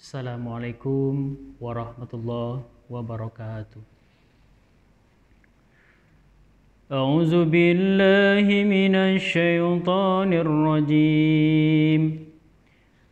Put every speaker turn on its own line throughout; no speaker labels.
Assalamualaikum warahmatullahi wabarakatuh. A'udzu billahi minasy syaithanir rajim.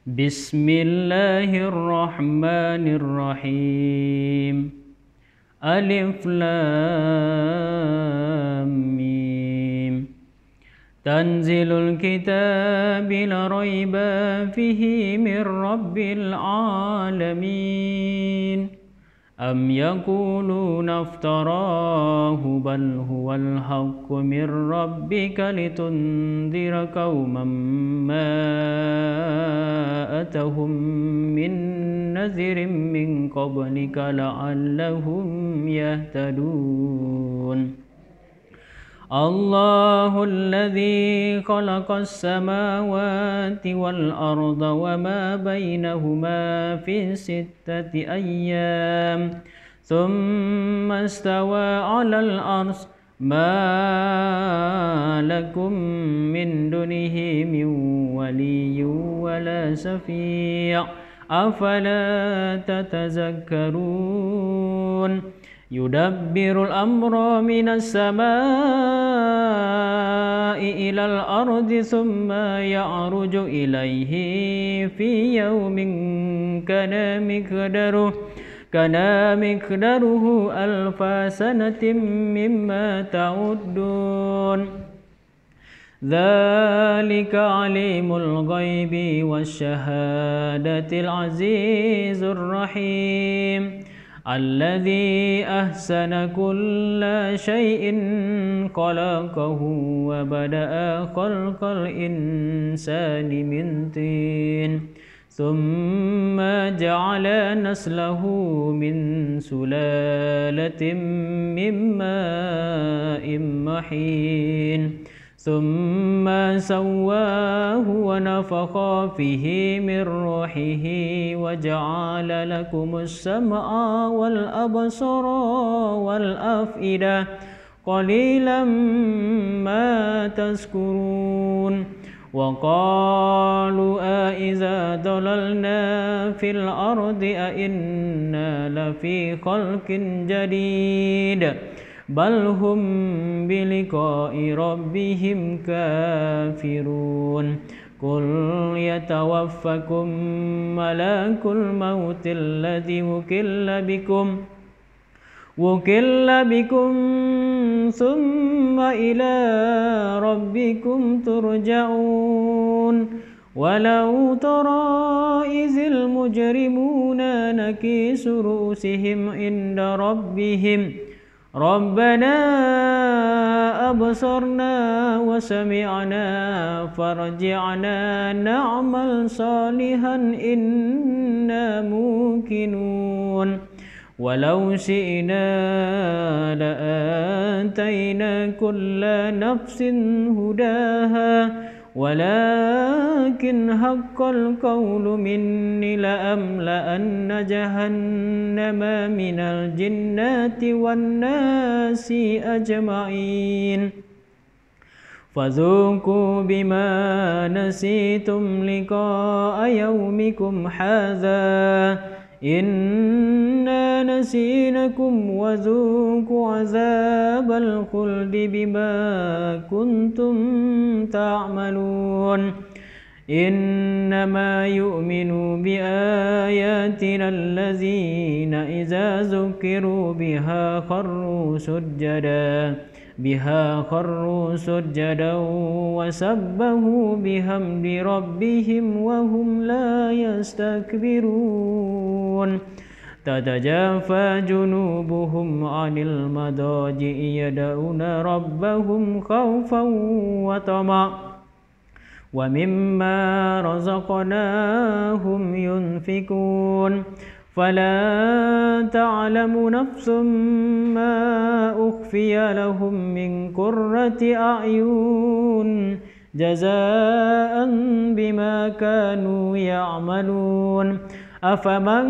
Bismillahirrahmanirrahim. Alif Lam Mim. Tanzilul kitabi la raiba fihi min rabbil alamin. Am yaquluna iftarahu bal huwal haqqu min rabbika litundira qauman ma atahum min nadhirin min qablika la'allahum yahtadun. الله الذي خلق السماوات والأرض وما بينهما في 6 أيام ثم استوى على العرش ما لكم من دونه من ولي ولا شفيع أفلا تتذكرون يدبر الأمر من السماء إلى الأرض ثم يعرج إليه في يوم كان مقداره 1000 سنة مما تعدون ذلك عليم الغيب والشهادة العزيز الرحيم الذي أحسن كل شيء خلقه وبدأ خلق الإنسان من طين ثم جعل نسله من سلالة من ماء مهين ثم سواه ونفخ فيه من روحه وجعل لكم السمع والأبصار والأفئدة قليلا ما تذكرون وقالوا أإذا ضللنا في الأرض أإنا لفي خلق جديد بل هم بلقاء ربهم كافرون قل يتوفاكم ملك الموت الذي وكل بكم ثم إلى ربكم ترجعون ولو ترى إذ المجرمون نكسوا رؤوسهم عند ربهم ربنا أبصرنا وسمعنا فارجعنا نعمل صالحا إنا موقنون ولو شئنا لآتينا كل نفس هداها ولكن حق القول مني لأملأن جهنم من الجنة والناس أجمعين فذوقوا بما نسيتم لقاء يومكم هذا إنا نسيناكم وذوقوا عذاب الخلد بما كنتم تعملون إنما يؤمن بآياتنا الذين إذا ذكروا بها خروا سجدا وسبحوا بحمد ربهم وهم لا يستكبرون تتجافى جنوبهم عن المضاجع يدعون ربهم خوفا وطمعا ومما رزقناهم ينفقون فلا تعلم نفس ما أخفي لهم من قرة أعين جزاء بما كانوا يعملون أفمن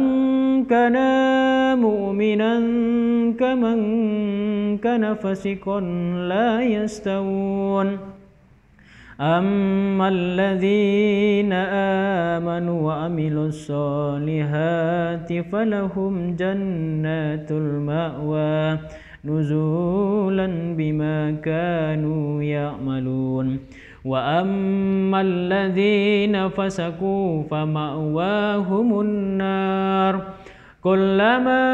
كان مؤمنا كمن كان فاسقا لا يستوون أما الذين آمنوا وعملوا الصالحات فلهم جنات المأوى نزولا بما كانوا يعملون وأما الذين فسقوا فمأواهم النار كلما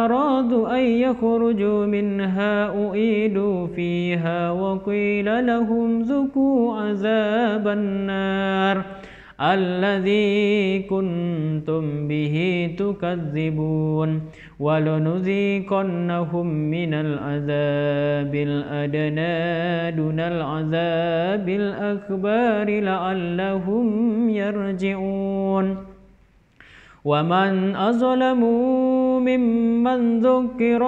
أرادوا أن يخرجوا منها أعيدوا فيها وقيل لهم ذوقوا عذاب النار الذي كنتم به تكذبون ولنذيقنهم من العذاب الأدنى دون العذاب الأكبر لعلهم يرجعون ومن أظلم ممن ذكر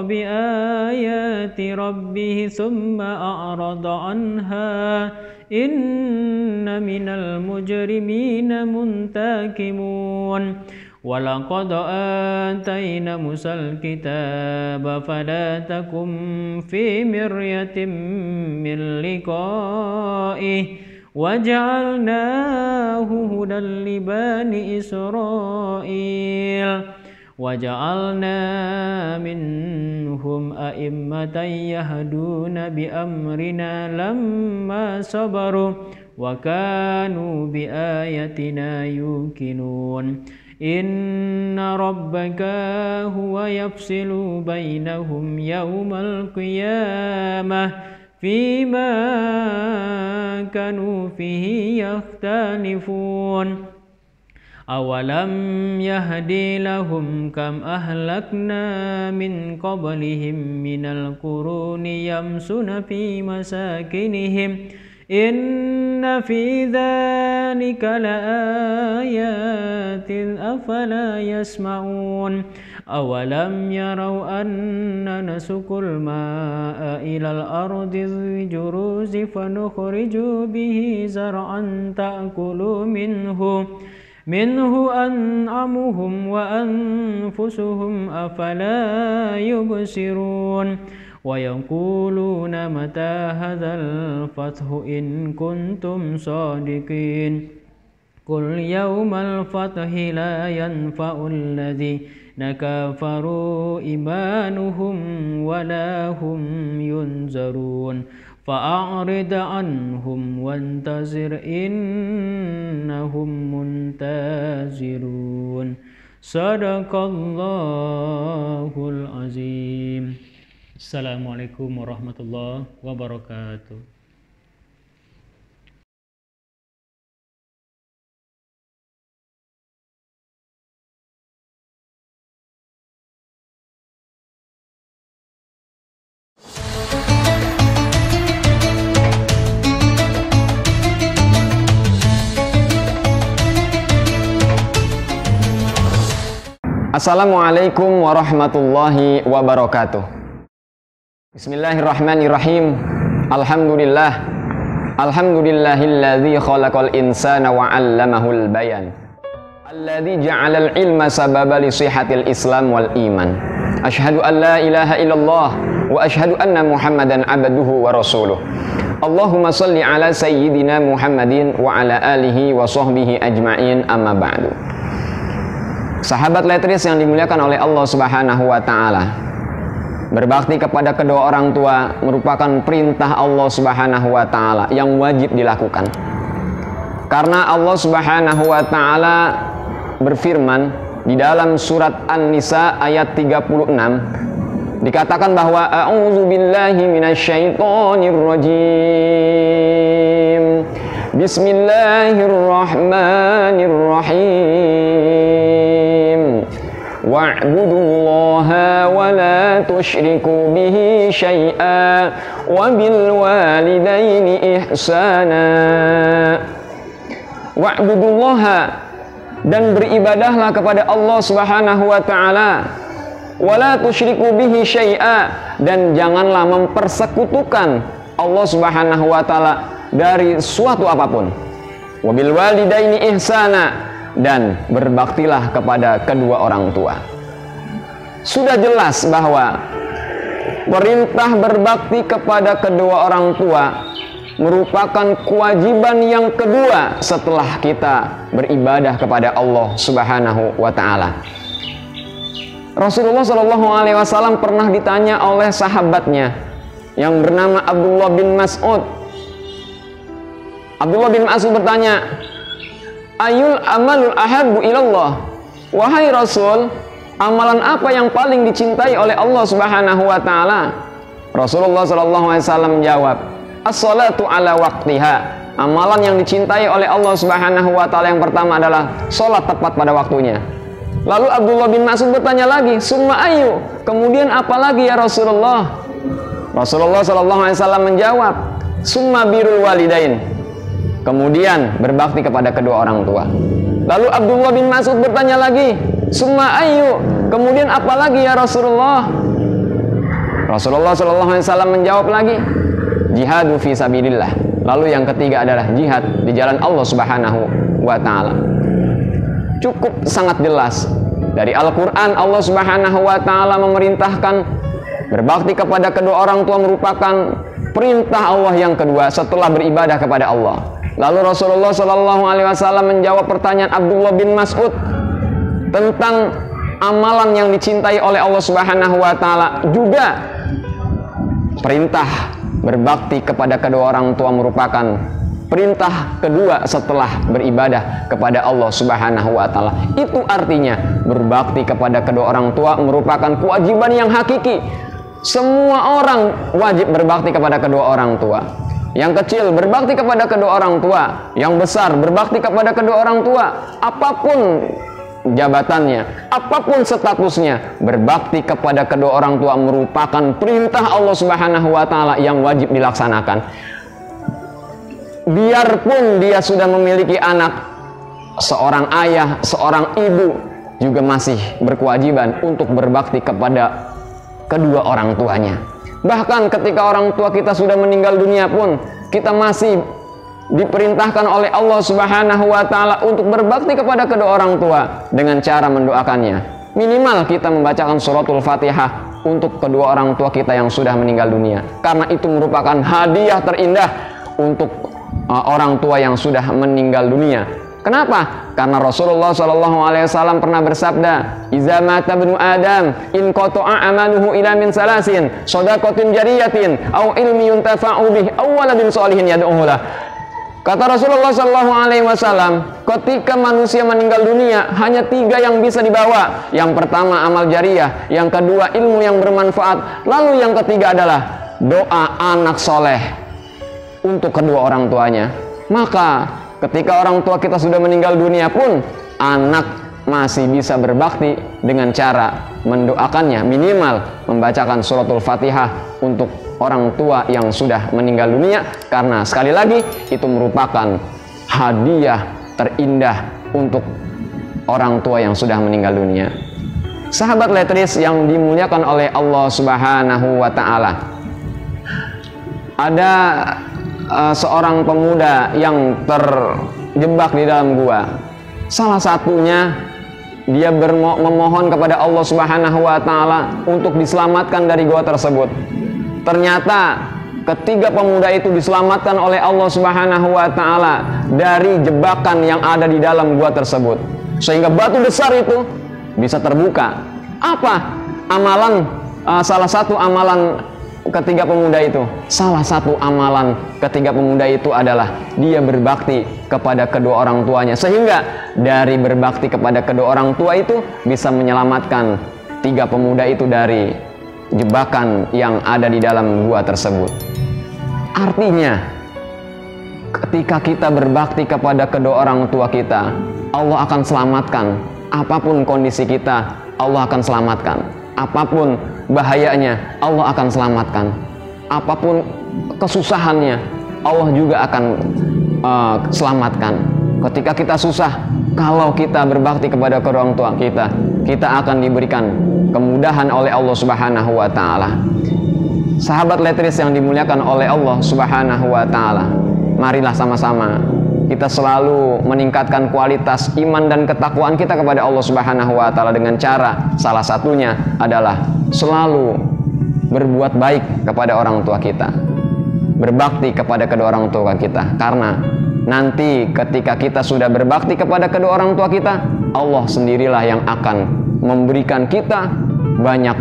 بآيات ربه ثم أعرض عنها إن من المجرمين منتقمون ولقد آتينا موسى الكتاب فلا تكن في مرية من لقائه وجعلناه هدى لبني إسرائيل وجعلنا منهم أئمة يهدون بأمرنا لما صبروا وكانوا بآياتنا يوقنون إن ربك هو يفصل بينهم يوم القيامة فيما كانوا فيه يختلفون أولم يهدي لهم كم أهلكنا من قبلهم من القرون يمشون في مساكنهم إن في ذلك لآيات أفلا يسمعون أولم يروا أن نسوق الماء إلى الأرض الجرز فنخرج به زرعا تأكل منه أنعامهم وأنفسهم أفلا يبصرون ويقولون متى هذا الفتح إن كنتم صادقين قل يوم الفتح لا ينفع الذين كفروا إيمانهم ولا هم ينذرون فأعرض عنهم وانتظر إنهم منتظرون صدق الله العظيم. Assalamualaikum warahmatullahi wabarakatuh.
Assalamualaikum warahmatullahi wabarakatuh. Bismillahirrahmanirrahim. Alhamdulillahilladzi khalaqal insana wa 'allamahul bayan. Alladzi ja'alal ilma sababa li sihhatil islam wal iman. Asyhadu an la ilaha illallah wa asyhadu anna Muhammadan 'abduhu wa rasuluh. Allahumma shalli ala sayyidina Muhammadin wa ala alihi wa sahbihi ajma'in amma ba'du. Sahabat Letris yang dimuliakan oleh Allah Subhanahu wa taala. Berbakti kepada kedua orang tua merupakan perintah Allah Subhanahu wa taala yang wajib dilakukan. Karena Allah Subhanahu wa taala berfirman di dalam surat An-Nisa ayat 36 dikatakan bahwa a'udzubillahi minasyaitonir rajim. Bismillahirrahmanirrahim. Wa'budullaha wa la tusyriku bihi syai'a wa bil walidaini ihsana. Wa'budullaha, dan beribadahlah kepada Allah Subhanahu wa taala. Wa la tusyriku bihi syai'a, dan janganlah mempersekutukan Allah Subhanahu wa taala dari suatu apapun. Wa bil walidaini ihsana, dan berbaktilah kepada kedua orang tua. Sudah jelas bahwa perintah berbakti kepada kedua orang tua merupakan kewajiban yang kedua setelah kita beribadah kepada Allah Subhanahu wa taala. Rasulullah Shallallahu alaihi wasallam pernah ditanya oleh sahabatnya yang bernama Abdullah bin Mas'ud. Abdullah bin Mas'ud bertanya, "Ayul amalul ahabbu ilallah?" Wahai Rasul, amalan apa yang paling dicintai oleh Allah Subhanahu wa taala? Rasulullah Shallallahu alaihi wasallam menjawab, "As-salatu ala waqtiha." Amalan yang dicintai oleh Allah Subhanahu wa taala yang pertama adalah salat tepat pada waktunya. Lalu Abdullah bin Mas'ud bertanya lagi, "Summa ayu?" Kemudian apa lagi ya Rasulullah? Rasulullah Shallallahu alaihi wasallam menjawab, "Summa birrul walidain." Kemudian berbakti kepada kedua orang tua. Lalu Abdullah bin Mas'ud bertanya lagi, "Summa ayu?" Kemudian apa lagi ya Rasulullah? Rasulullah Shallallahu alaihi wasallam menjawab lagi, "Jihadu fi sabilillah." Lalu yang ketiga adalah jihad di jalan Allah Subhanahu wa taala. Cukup sangat jelas dari Al-Qur'an, Allah Subhanahu wa taala memerintahkan berbakti kepada kedua orang tua merupakan perintah Allah yang kedua setelah beribadah kepada Allah. Lalu Rasulullah Shallallahu alaihi wasallam menjawab pertanyaan Abdullah bin Mas'ud tentang amalan yang dicintai oleh Allah Subhanahu wa taala, juga perintah berbakti kepada kedua orang tua merupakan perintah kedua setelah beribadah kepada Allah Subhanahu wa taala. Itu artinya berbakti kepada kedua orang tua merupakan kewajiban yang hakiki. Semua orang wajib berbakti kepada kedua orang tua. Yang kecil berbakti kepada kedua orang tua, yang besar berbakti kepada kedua orang tua. Apapun jabatannya, apapun statusnya, berbakti kepada kedua orang tua merupakan perintah Allah Subhanahu wa taala yang wajib dilaksanakan. Biarpun dia sudah memiliki anak, seorang ayah, seorang ibu juga masih berkewajiban untuk berbakti kepada kedua orang tuanya. Bahkan ketika orang tua kita sudah meninggal dunia pun, kita masih diperintahkan oleh Allah Subhanahu wa taala untuk berbakti kepada kedua orang tua dengan cara mendoakannya. Minimal kita membacakan suratul Fatihah untuk kedua orang tua kita yang sudah meninggal dunia, karena itu merupakan hadiah terindah untuk orang tua yang sudah meninggal dunia. Kenapa? Karena Rasulullah Shallallahu alaihi wasallam pernah bersabda, "Iza mata ibnu Adam in qata'a amaluhu ila min salasin, shadaqatin jariyatin, aw ilmi yuntafa'u bih, aw waladin shalihin yad'uhu lah." Kata Rasulullah Shallallahu alaihi wasallam, ketika manusia meninggal dunia hanya 3 yang bisa dibawa. Yang pertama amal jariyah, yang kedua ilmu yang bermanfaat, lalu yang ketiga adalah doa anak soleh untuk kedua orang tuanya. Maka ketika orang tua kita sudah meninggal dunia pun, anak masih bisa berbakti dengan cara mendoakannya, minimal membacakan suratul Fatihah untuk orang tua yang sudah meninggal dunia, karena sekali lagi itu merupakan hadiah terindah untuk orang tua yang sudah meninggal dunia. Sahabat letris yang dimuliakan oleh Allah Subhanahu wa taala, ada seorang pemuda yang terjebak di dalam gua. Salah satunya dia memohon kepada Allah Subhanahu wa taala untuk diselamatkan dari gua tersebut. Ternyata ketiga pemuda itu diselamatkan oleh Allah Subhanahu wa taala dari jebakan yang ada di dalam gua tersebut, sehingga batu besar itu bisa terbuka. Apa amalan salah satu amalan ketiga pemuda itu? Salah satu amalan ketiga pemuda itu adalah dia berbakti kepada kedua orang tuanya, sehingga dari berbakti kepada kedua orang tua itu bisa menyelamatkan 3 pemuda itu dari jebakan yang ada di dalam gua tersebut. Artinya, ketika kita berbakti kepada kedua orang tua kita, Allah akan selamatkan. Apapun kondisi kita, Allah akan selamatkan. Apapun bahayanya, Allah akan selamatkan. Apapun kesusahannya, Allah juga akan selamatkan. Ketika kita susah, kalau kita berbakti kepada kedua orang tua kita, kita akan diberikan kemudahan oleh Allah Subhanahu wa taala. Sahabat letris yang dimuliakan oleh Allah Subhanahu wa taala, marilah sama-sama kita selalu meningkatkan kualitas iman dan ketakwaan kita kepada Allah Subhanahu wa taala dengan cara salah satunya adalah selalu berbuat baik kepada orang tua kita. berbakti kepada kedua orang tua kita. Karena nanti ketika kita sudah berbakti kepada kedua orang tua kita, Allah sendirilah yang akan memberikan kita banyak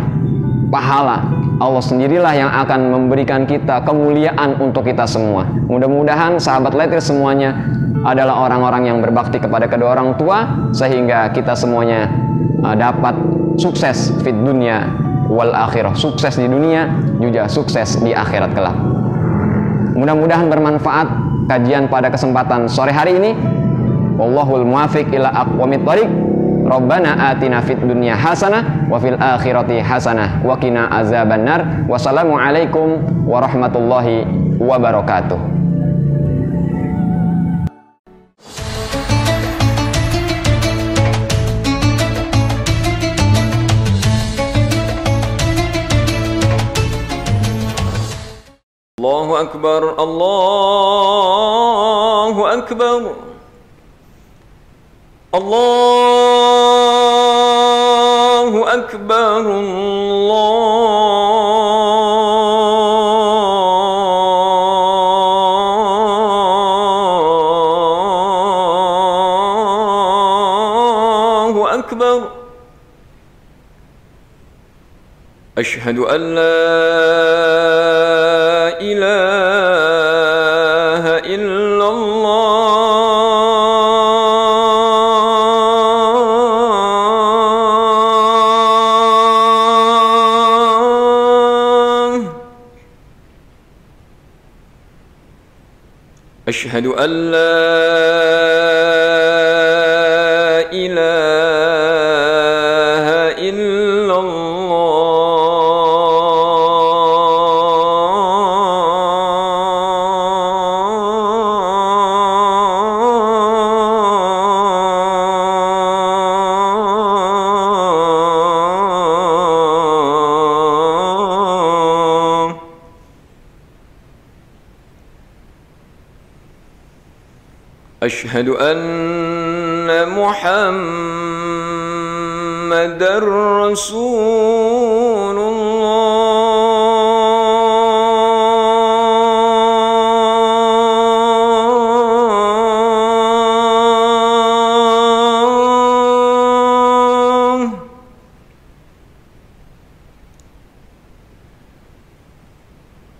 pahala. Allah sendirilah yang akan memberikan kita kemuliaan untuk kita semua. Mudah-mudahan sahabat Letir semuanya adalah orang-orang yang berbakti kepada kedua orang tua, sehingga kita semuanya dapat sukses di dunia wal akhirah, sukses di dunia juga sukses di akhirat kelak. Mudah-mudahan bermanfaat kajian pada kesempatan sore hari ini. Wallahul muwaffiq ila aqwamit thoriq. Rabbana atina fid dunya hasanah wa fil akhirati hasanah wa qina azabannar. Wassalamualaikum warahmatullahi wabarakatuh.
Allahu Akbar, Allahu Akbar, Allahu Akbar, Allahu Akbar. Asyhadu an la ilaha illallah. Asyhadu an la ilaha illallah. Asyhadu anna Muhammadar Rasulullah.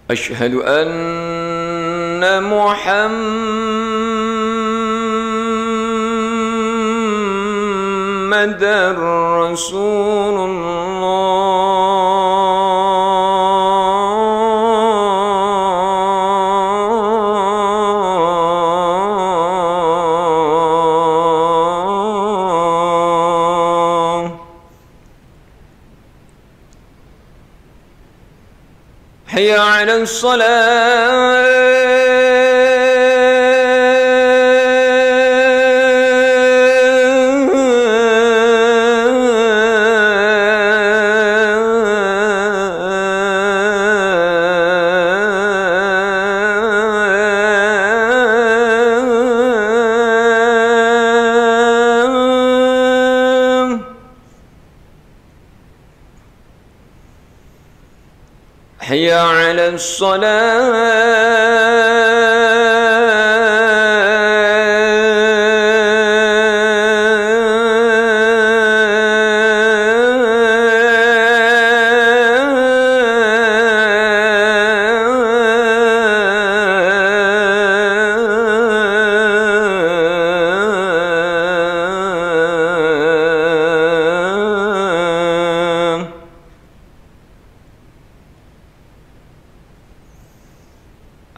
Asyhadu anna Muhammadar Rasulullah. Hayya 'alas حي على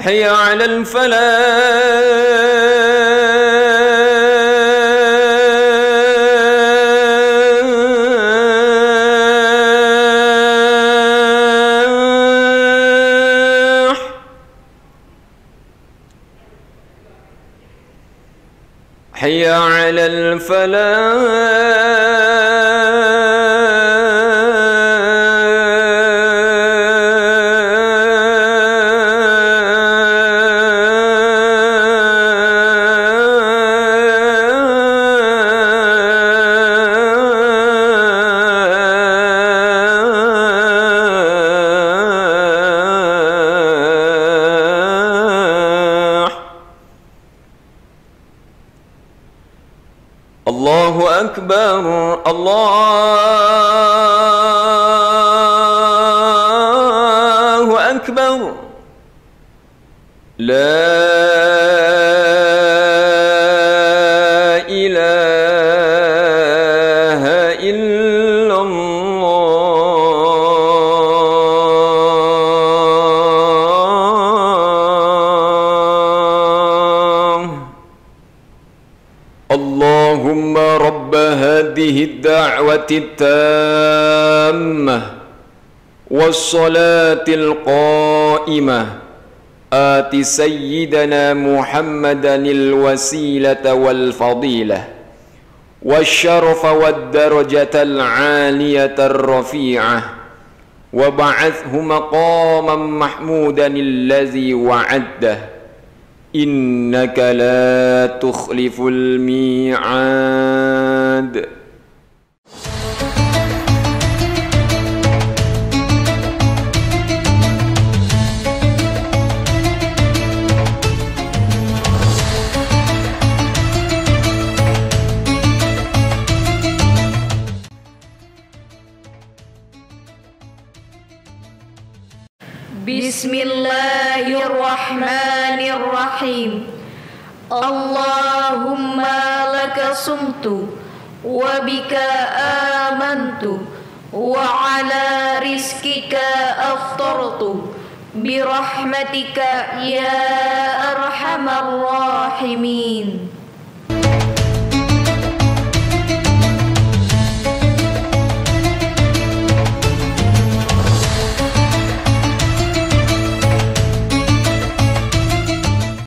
حي على الفلاح حي على الفلاح الله أكبر الله أكبر لا إله إلا الله اللهم رب هذه الدعوة التامة والصلاة القائمة آت سيدنا محمدا الوسيلة والفضيلة والشرف والدرجة العالية الرفيعة وبعثه مقاما محمودا الذي وعده إنك لا تخلف الميعاد.
Bismillahirrahmanirrahim. Allahumma laka sumtu wa bika amantu wa ala rizkika aftartu birahmatika ya arhamar rahimin.